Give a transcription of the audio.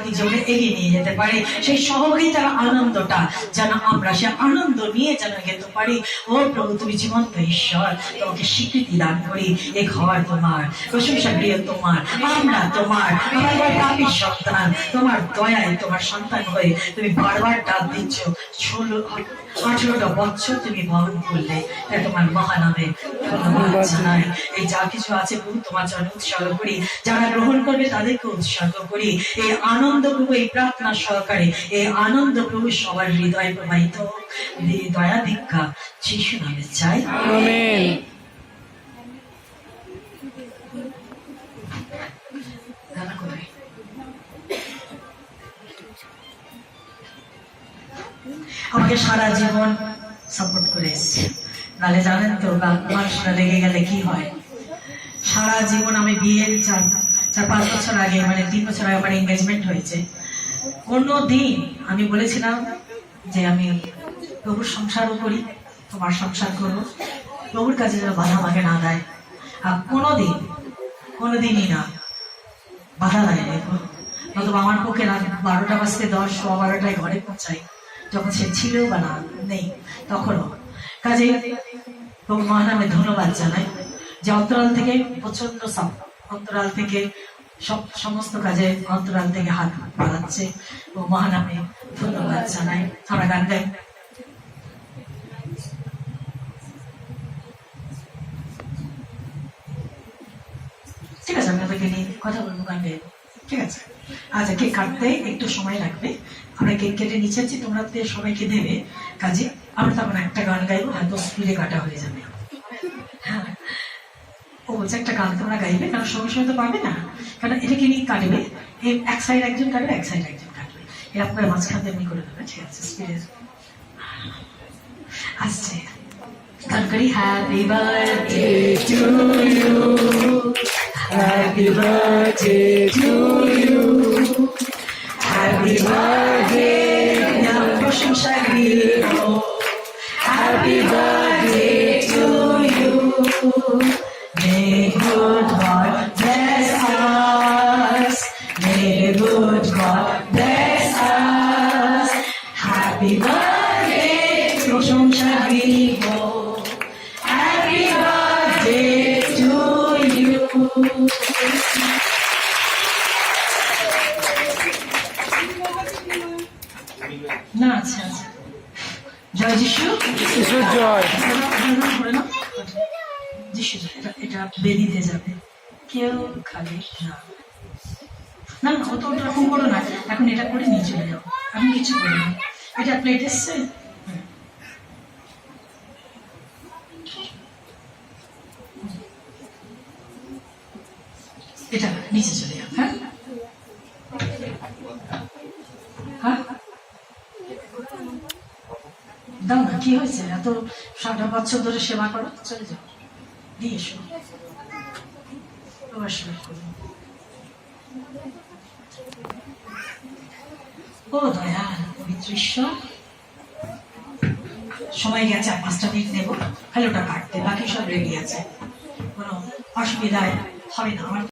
জাতি জীবনে এগিয়ে নিয়ে যেতে পারে। সেই সহযোগিতার আনন্দটা যেন আমরা সে আনন্দ নিয়ে যেন যেতে পারি। ও প্রভু, তুমি জীবন্ত ঈশ্বর, তোমাকে স্বীকৃতি দান করি। এ ঘর তোমার, প্রশংসা গৃহ তোমার, আমরা তোমার, আমাদের পাপীর সন্তান। তোমার দয়ায় তোমার সন্তান হয়ে তুমি বারবার ডাক দিচ্ছ। 18টা বছর তুমি বহন করলে, তাই তোমার মহানামে ধন্যবাদ জানাই। এই যা কিছু আছে প্রভু তোমার জন্য উৎসর্গ করি, যারা গ্রহণ করবে তাদেরকে উৎসর্গ করি। এই আনন্দ প্রভু, এই প্রার্থনা সহকারে এই আনন্দ প্রভু সবার হৃদয় প্রবাহিত দয়া ভিক্ষা যিশু নামে চাই, আমেন। আমাকে সারা জীবন সাপোর্ট করে এসছে, নাহলে জানেন তো মানুষরা লেগে গেলে কি হয়। সারা জীবন আমি বিয়ের 4-5 বছর আগে, মানে 3 বছর আগে আমার এনগেজমেন্ট হয়েছে। কোনোদিন আমি বলেছিলাম যে আমি প্রভুর সংসারও করি, তোমার সংসার করবো, প্রভুর কাছে যেন বাধা আমাকে না দেয়। আর কোনোদিনই না বাধা দেয় দেখো, নতুবা আমার পক্ষে রাত 12টা বাজতে 10, 12টায় ঘরে পৌঁছাই, যখন সে ছিল বা না নেই তখনও। কাজে প্রভু মহানামে ধন্যবাদ জানাই যে অন্তরাল থেকে প্রচন্ড অন্তরাল থেকে সমস্ত কাজে অন্তরাল থেকে হাত বাড়াচ্ছে। ও মহানামে ধন্যবাদ জানাই। আমরা গান গাই। ঠিক আছে, আমি আপনাকে নিয়ে কথা বলবো, গান গাইব, ঠিক আছে? আচ্ছা, কেক কাটতে একটু সময় লাগবে, আমরা কেক কেটে নিচ্ছি, তোমরা সবাইকে দেবে। কাজে আমরা তখন একটা গান গাইবো, হয়তো স্পিডে কাটা হয়ে যাবে। হ্যাঁ, ও বলছে একটা গান তোমরা গাইবে, কারণ সঙ্গে সঙ্গে তো পারবে না, কারণ এটাকে নিয়ে কাটবে, এক সাইড একজন কাটবে, এক সাইড একজন কাটবে, এর আপনার মাঝখান এমনি করে দেবে, ঠিক আছে? স্পিডে আসছে গান করি। Happy birthday to you, happy birthday to you, happy birthday, now প্রশংসা গৃহ, happy birthday to you, may good God bless us, may good God bless us, happy birthday, প্রশংসা গৃহ, happy birthday to you. না, আচ্ছা আচ্ছা, জয় যিশু, যিশু জয়, যিশু জয়। এটা বেরিতে যাবে, কেউ খালি না, না না, অত ওরকম করো না, এখন এটা করে নিয়ে চলে যাও, আমি কিছু করি না। এটা প্লেট এসছে, এটা নিচে চলে যাও। হ্যাঁ হ্যাঁ, দাও না, কি হয়েছে? এত 7 বছর ধরে সেবা করো, চলে যাও, দিয়ে এসো। ও দয়াল পবিত্র ঈশ্বর, সময় গেছে, 5টা মিনিট নেবো খালি ওটা কাটতে, বাকি সব রেডি আছে, কোনো অসুবিধায় হবে না আমার।